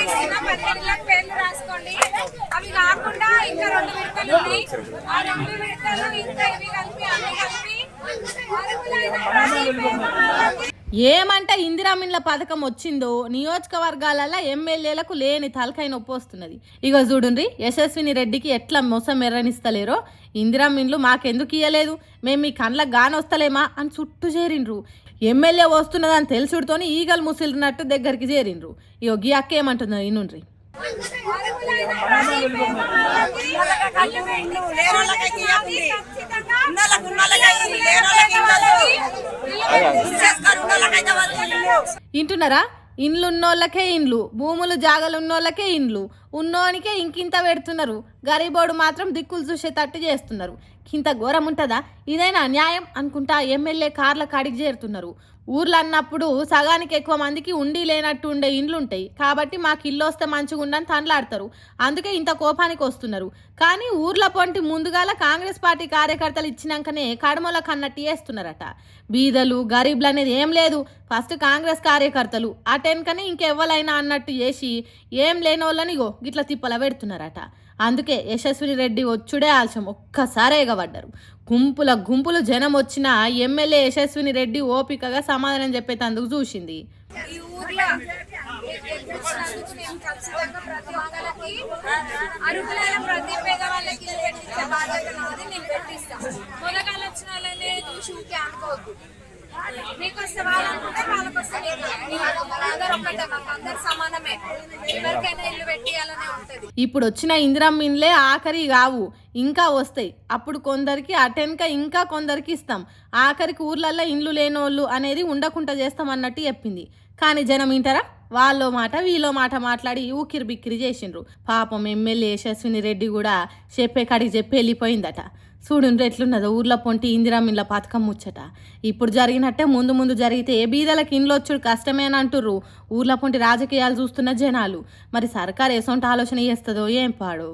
ఇస్తున్నా 15 పేర్లు రాసుకోండి. అవి కాకుండా ఇంకా 2 విడతలు ఉన్నాయి. ఆ 2 విడతలు ఇంకా ఇవి కలిపి అన్ని కలిపి అర్హులైన ప్రతి పేదవాళ్ళకి ఏమంటే ఇందిరామిన్ల పథకం వచ్చిందో నియోజకవర్గాలలో ఎమ్మెల్యేలకు లేని తలకాయ నొప్పి వస్తున్నది. ఇగో చూడుండ్రి, యశస్విని రెడ్డికి ఎట్లా మోసం ఎర్రనిస్తలేరో. ఇందిరామిన్లు మాకెందుకు ఇయ్యలేదు, మేము మీ కండ్లకు గానొస్తలేమా అని చుట్టూ చేరిండ్రు. ఎమ్మెల్యే వస్తున్నదని తెలుసుడుతోని ఈగలు ముసిలినట్టు దగ్గరికి చేరిండ్రు. ఇగో గీ అక్క ఏమంటుందో ఇనుండ్రి. వింటున్నారా? ఇండ్లు ఉన్నోళ్ళకే ఇండ్లు, భూములు జాగలు ఉన్నోళ్ళకే ఇండ్లు, ఉన్నోనికే ఇంకింత పెడుతున్నారు. గరీబోడు మాత్రం దిక్కులు చూసేటట్టు చేస్తున్నారు. ఇంత ఘోరం ఉంటుందా? ఇదైనా న్యాయం అనుకుంటా ఎమ్మెల్యే కార్ల కాడికి చేరుతున్నారు. ఊర్లు అన్నప్పుడు సగానికి ఎక్కువ మందికి ఉండి లేనట్టు ఉండే ఇండ్లు ఉంటాయి కాబట్టి మాకు ఇల్లు వస్తే మంచిగా ఉండని తనలాడతారు. అందుకే ఇంత కోపానికి వస్తున్నారు. కానీ ఊర్ల పొంటి ముందుగాల కాంగ్రెస్ పార్టీ కార్యకర్తలు ఇచ్చినాకనే కడమలకు అన్నట్టు చేస్తున్నారట. బీదలు గరీబ్లు అనేది ఏం లేదు, ఫస్ట్ కాంగ్రెస్ కార్యకర్తలు అటెన్కనే ఇంకెవ్వలైనా అన్నట్టు చేసి ఏం లేని వాళ్ళని గిట్ల తిప్పల పెడుతున్నారట. అందుకే యశస్విని రెడ్డి వచ్చుడే ఆలస్యం, ఒక్కసారే ఎగబడ్డారు. గుంపులు జనం వచ్చినా ఎమ్మెల్యే యశస్విని రెడ్డి ఓపికగా సమాధానం చెప్పేటందుకు చూసింది. ఈ ఊర్లో ఖచ్చితంగా ప్రతి ఒక్కరికి అర్హులైన ప్రతి పేదవాళ్ళకి ఇల్లు పెట్టించే బాధ్యత నాది. నేను పెట్టిస్తాను. మొదగాలు వచ్చిన వాళ్ళనే చూసి ఊకే అనుకోవద్దు. మీకు వస్తే వాళ్ళనుకుంటే వాళ్ళకి వస్తే అందరూ ఒక్కటే, మాకు అందరు సమానమే. ఎవరికైనా ఇల్లు పెట్టియాలనే ఉంటది. ఇప్పుడు వచ్చిన ఇందిరమ్మిన్లే ఆఖరి కావు, ఇంకా వస్తాయి. అప్పుడు కొందరికి అటెన్క ఇంకా కొందరికి ఇస్తాం. ఆఖరికి ఊర్లల్లో ఇండ్లు లేనోళ్ళు అనేది ఉండకుండా చేస్తాం అన్నట్టు చెప్పింది. కానీ జనం వింటారా? వాళ్ళో మాట వీళ్ళో మాట మాట్లాడి ఊకిరి బిక్కిరి చేసిండ్రు. పాపం ఎమ్మెల్యే యశస్విని రెడ్డి కూడా చెప్పే కాడికి చెప్పి వెళ్ళిపోయిందట. చూడుండ్రు ఎట్లున్నదో ఊర్లో పొంటి ఇందిరామిన్ల పథకం ముచ్చట. ఇప్పుడు జరిగినట్టే ముందు జరిగితే బీదలకు ఇండ్లు వచ్చుడు కష్టమేని అంటుర్రు ఊర్లో పొంటి రాజకీయాలు చూస్తున్న జనాలు. మరి సర్కారు ఎసొంటి ఆలోచన చేస్తుందో ఏం పాడు.